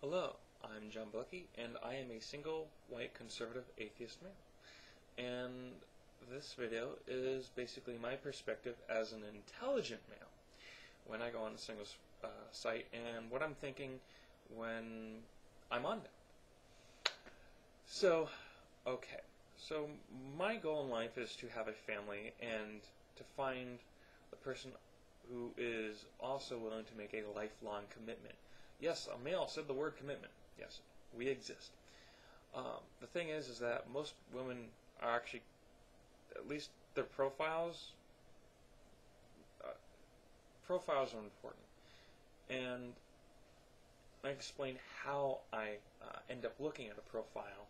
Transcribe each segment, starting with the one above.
Hello, I'm John Bucky, and I am a single, white, conservative, atheist male. And this video is basically my perspective as an intelligent male when I go on a single site and what I'm thinking when I'm on there. So, okay. So my goal in life is to have a family and to find the person who is also willing to make a lifelong commitment. Yes, a male said the word commitment. Yes, we exist. The thing is that most women are actually, at least their profiles are important. And I explain how I end up looking at a profile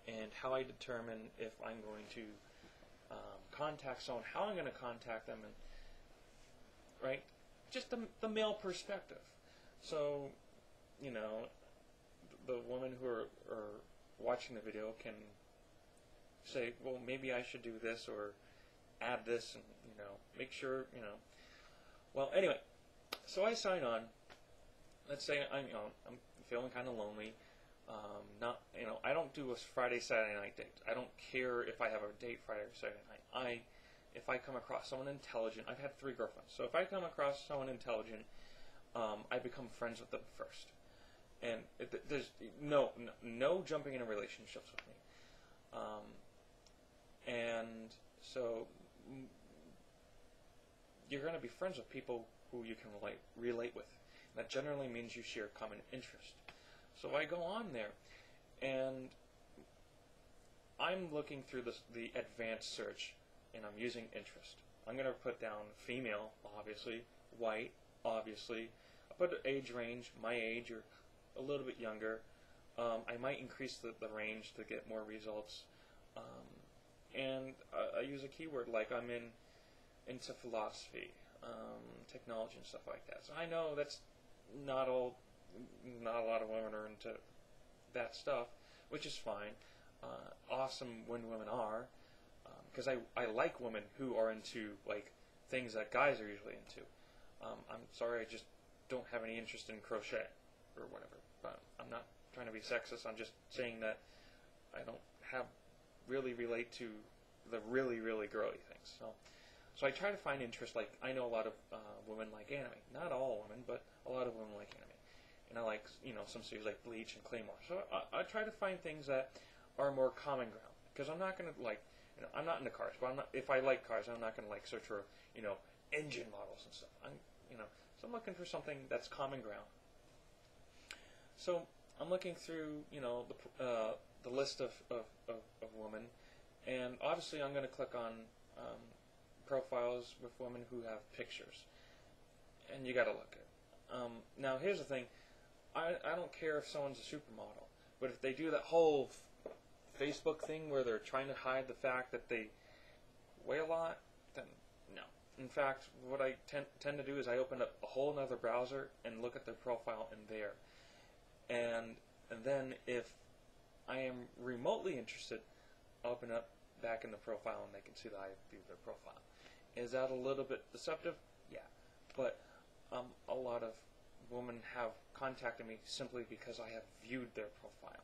and how I determine if I'm going to contact someone, how I'm going to contact them, and right, just the male perspective. So, you know, the women who are watching the video can say, well, maybe I should do this or add this, and make sure, Well, anyway, so I sign on. Let's say I'm feeling kind of lonely. I don't do a Friday, Saturday night date. I don't care if I have a date Friday or Saturday night. If I come across someone intelligent, I've had 3 girlfriends. So if I come across someone intelligent, I become friends with them first. And there's no jumping into relationships with me. And so you're going to be friends with people who you can relate with. That generally means you share common interest. So I go on there, and I'm looking through the advanced search, and I'm using interest. I'm going to put down female, obviously, white, obviously. I'll put an age range, my age, or a little bit younger. I might increase the range to get more results. And I use a keyword like I'm into philosophy, technology, and stuff like that. So I know that's not a lot of women are into that stuff, which is fine. Awesome when women are, because I like women who are into like things that guys are usually into. I'm sorry, I just don't have any interest in crochet or whatever. But I'm not trying to be sexist. I'm just saying that I don't really relate to the really girly things. So I try to find interest. Like, I know a lot of women like anime. Not all women, but a lot of women like anime. And I like, some series like Bleach and Claymore. So I try to find things that are more common ground. Because I'm not going to, I'm not into cars. But if I like cars, I'm not going to, search for, engine models and stuff. So I'm looking for something that's common ground. So I'm looking through, the list of women. And obviously I'm going to click on profiles with women who have pictures, and you got to look at it. Now here's the thing, I don't care if someone's a supermodel, but if they do that whole Facebook thing where they're trying to hide the fact that they weigh a lot, then no. In fact, what I tend to do is I open up a whole other browser and look at their profile in there, and then if I am remotely interested, I'll open up back in the profile and they can see that I viewed their profile. Is that a little bit deceptive? Yeah. But a lot of women have contacted me simply because I have viewed their profile.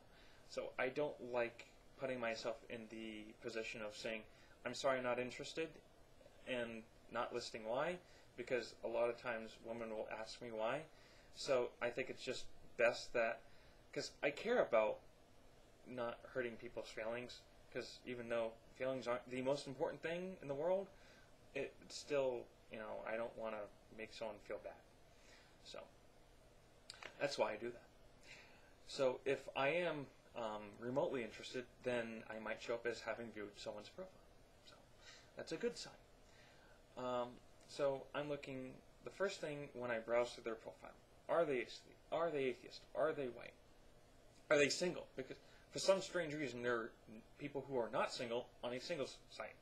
So I don't like putting myself in the position of saying, I'm sorry, I'm not interested, and not listing why, because a lot of times women will ask me why. So I think it's just best that, because I care about not hurting people's feelings, because even though feelings aren't the most important thing in the world, it's still, I don't want to make someone feel bad. So that's why I do that. So if I am remotely interested, then I might show up as having viewed someone's profile. So that's a good sign. So I'm looking, the first thing when I browse through their profile, are they atheist? Are they white? Are they single? Because for some strange reason, there are people who are not single on a singles site.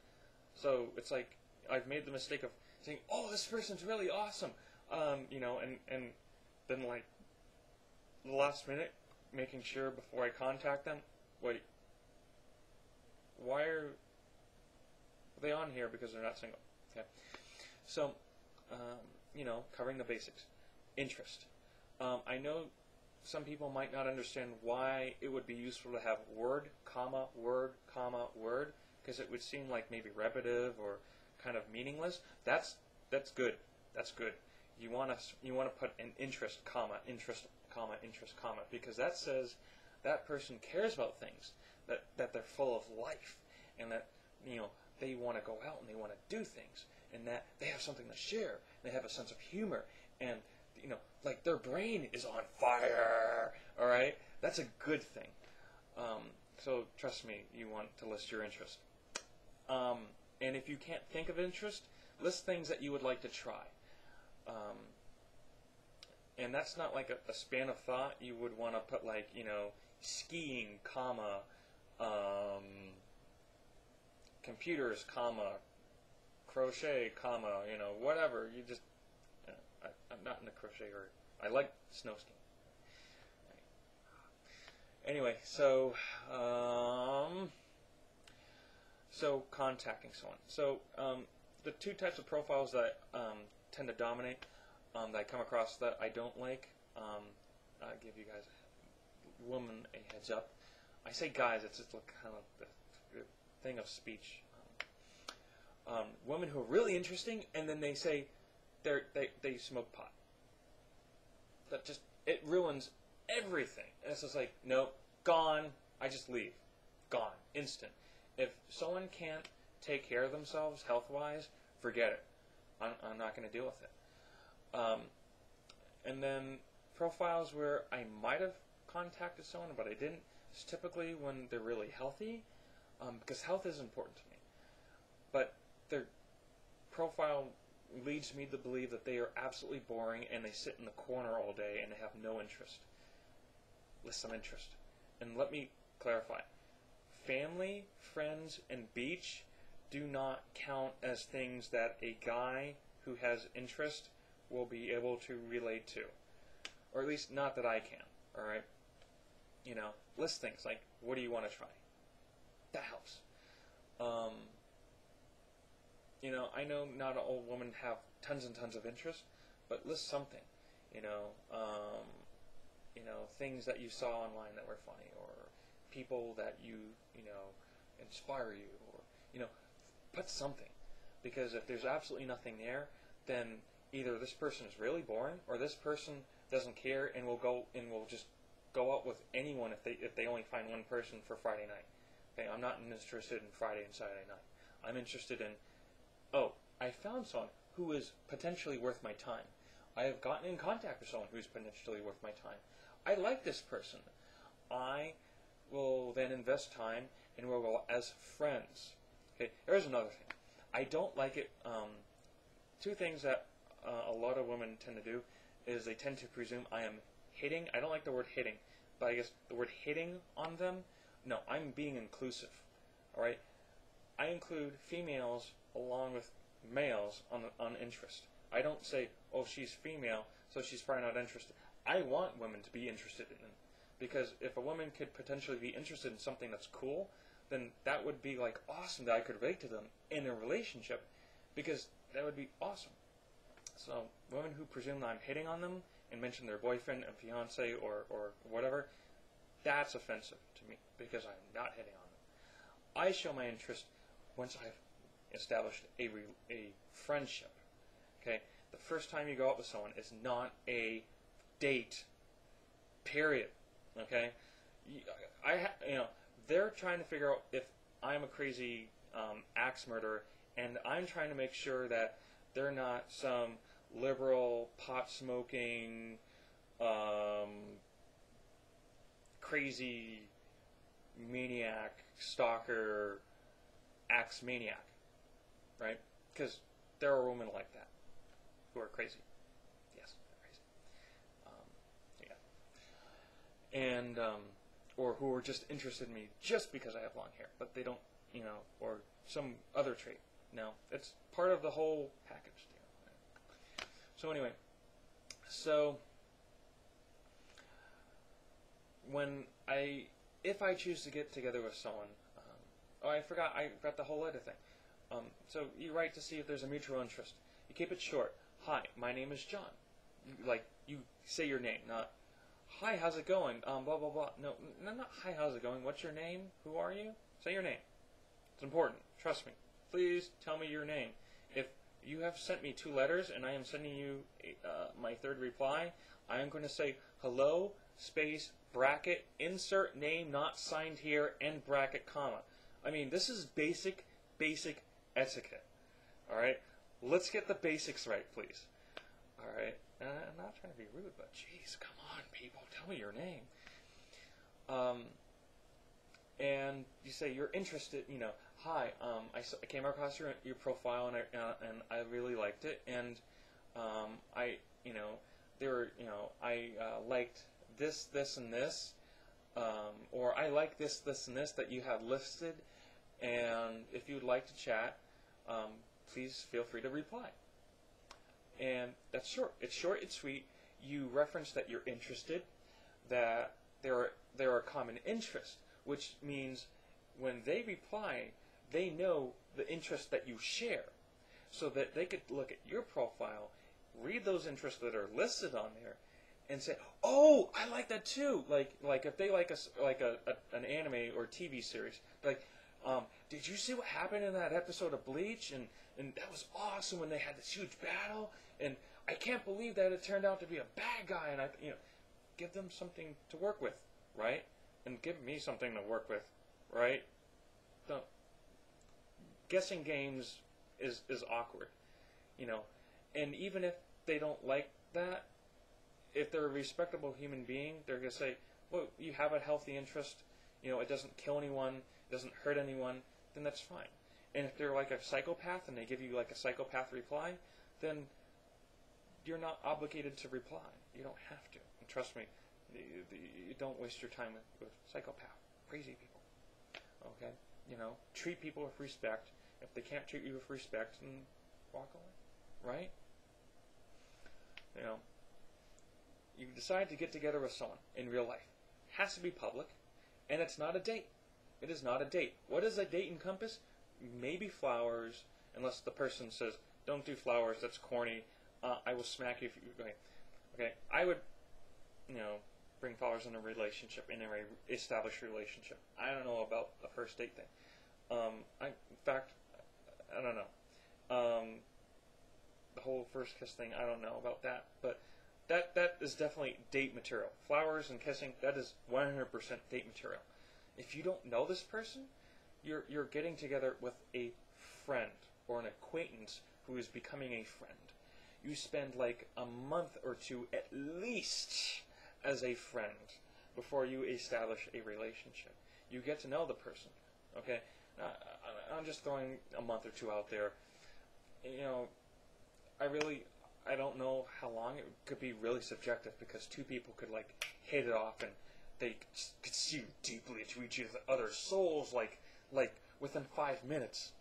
So it's like I've made the mistake of saying, "Oh, this person's really awesome," and then the last minute, making sure before I contact them, wait, why are they on here? Because they're not single. Okay, so covering the basics, interest. I know some people might not understand why it would be useful to have word, comma, word, comma, word, because it would seem like maybe repetitive or kind of meaningless. That's good. That's good. You want to put an interest, comma, interest, comma, interest, comma, because that says that person cares about things, that they're full of life, and that they want to go out and they want to do things, and that they have something to share. They have a sense of humor, and like their brain is on fire. All right, that's a good thing. So trust me, you want to list your interest. And if you can't think of interest, list things that you would like to try. And that's not like a span of thought. You would want to put like, skiing, comma, computers, comma, crochet, comma, whatever. You just, I'm not in the crochet area. I like snow skiing. Anyway, so contacting someone. So the two types of profiles that tend to dominate, that I come across that I don't like, I'll give you guys, woman, a heads up. I say guys, it's just kind of the thing of speech. Women who are really interesting, and then they say they smoke pot. That just, it ruins everything. And it's just like, nope, gone, I just leave. Gone, instant. If someone can't take care of themselves health-wise, forget it. I'm not going to deal with it. And then profiles where I might have contacted someone, but I didn't, it's typically when they're really healthy, because health is important to me. But their profile leads me to believe that they are absolutely boring and they sit in the corner all day and they have no interest. List some interest. And let me clarify. Family, friends, and beach do not count as things that a guy who has interest will be able to relate to. Or at least not that I can. Alright? List things like, what do you want to try? That helps. I know not all women have tons and tons of interest, but list something. Things that you saw online that were funny, or people that inspire you, or put something. Because if there's absolutely nothing there, then either this person is really boring, or this person doesn't care and will just go out with anyone if they only find one person for Friday night. Okay, I'm not interested in Friday and Saturday night. I'm interested in, I found someone who is potentially worth my time. I have gotten in contact with someone who's potentially worth my time. I like this person. I will then invest time and we'll go as friends. Okay, here's another thing. I don't like it. Two things that a lot of women tend to do is they tend to presume I am hitting. I don't like the word hitting, but I guess the word hitting on them. No, I'm being inclusive. All right, I include females along with males on interest. I don't say, oh, she's female, so she's probably not interested. I want women to be interested in it, because if a woman could potentially be interested in something that's cool, then that would be like awesome that I could relate to them in a relationship, because that would be awesome. So women who presume that I'm hitting on them and mention their boyfriend and fiance or whatever, that's offensive to me, because I'm not hitting on them. I show my interest once I've established a friendship. Okay, the first time you go out with someone is not a date. Period. Okay, they're trying to figure out if I'm a crazy axe murderer, and I'm trying to make sure that they're not some liberal, pot-smoking, crazy maniac, stalker, axe maniac, right? Because there are women like that who are crazy. Yes, they're crazy. And or who are just interested in me just because I have long hair, but they don't, or some other trait. No, it's part of the whole package. So anyway, if I choose to get together with someone, I forgot the whole letter thing. So you write to see if there's a mutual interest. You keep it short. Hi, my name is John. You say your name, not hi, how's it going? Blah, blah, blah. No, not hi, how's it going? What's your name? Who are you? Say your name. It's important. Trust me. Please tell me your name. If you have sent me 2 letters and I am sending you my 3rd reply, I am going to say hello, space, bracket, insert name not signed here, end bracket, comma. I mean, this is basic etiquette. Alright? Let's get the basics right, please. Alright? I'm not trying to be rude, but jeez, come on, people. Tell me your name. And you say you're interested, hi, I came across your profile and I really liked it, and I liked this, and this, or I like this, and this that you have listed, and if you'd like to chat, please feel free to reply. And that's short. It's short, it's sweet. You reference that you're interested, that there are common interests, which means when they reply, they know the interests that you share, so that they could look at your profile, read those interests that are listed on there, and say, "Oh, I like that too." Like if they like an anime or TV series, like, did you see what happened in that episode of Bleach? And that was awesome when they had this huge battle. And I can't believe that it turned out to be a bad guy. And give them something to work with, right? And give me something to work with, right? Don't. Guessing games is awkward, And even if they don't like that, if they're a respectable human being, they're going to say, well, you have a healthy interest, it doesn't kill anyone, it doesn't hurt anyone, then that's fine. And if they're like a psychopath and they give you like a psychopath reply, then you're not obligated to reply. You don't have to. And trust me, you don't waste your time with psychopath, crazy people. Okay? Treat people with respect. If they can't treat you with respect, then walk away. Right? You decide to get together with someone in real life. It has to be public, and it's not a date. It is not a date. What does a date encompass? Maybe flowers, unless the person says, don't do flowers, that's corny, I will smack you if you... Okay, I would, bring flowers in a relationship, in a established relationship. I don't know about the first date thing. In fact, I don't know. The whole first kiss thing, I don't know about that, but that is definitely date material. Flowers and kissing, that is 100% date material. If you don't know this person, you're getting together with a friend or an acquaintance who is becoming a friend. You spend like a month or 2 at least as a friend before you establish a relationship. You get to know the person. Okay, I'm just throwing a month or 2 out there. I don't know how long. It could be really subjective because 2 people could like hit it off and they could see deeply into each other's souls like within 5 minutes.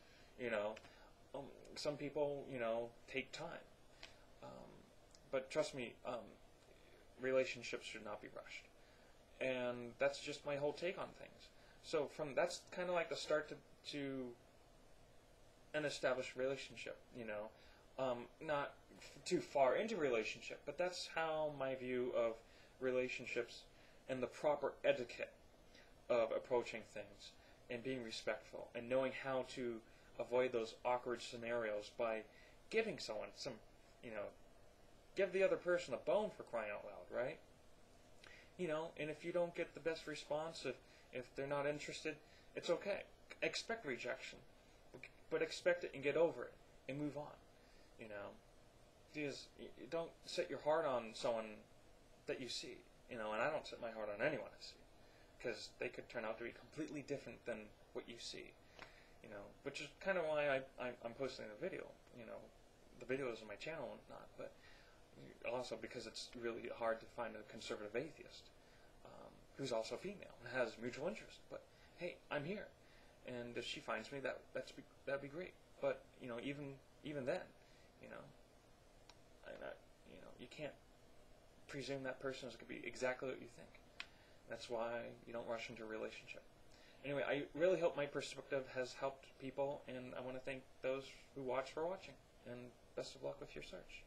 Some people take time. But trust me, relationships should not be rushed. And that's just my whole take on things. So that's kind of like the start to an established relationship, not too far into relationship, but that's how my view of relationships and the proper etiquette of approaching things and being respectful and knowing how to avoid those awkward scenarios by giving someone some, give the other person a bone, for crying out loud, right? And if you don't get the best response, if they're not interested, it's okay. Expect rejection, but expect it and get over it and move on, Because you don't set your heart on someone that you see, and I don't set my heart on anyone I see, because they could turn out to be completely different than what you see, which is kind of why I'm posting the video, the videos on my channel and whatnot, but also because it's really hard to find a conservative atheist who's also female and has mutual interest. But hey, I'm here, and if she finds me, that'd be great. But even then, you can't presume that person is going to be exactly what you think. That's why you don't rush into a relationship. Anyway, I really hope my perspective has helped people, and I want to thank those who watch for watching, and best of luck with your search.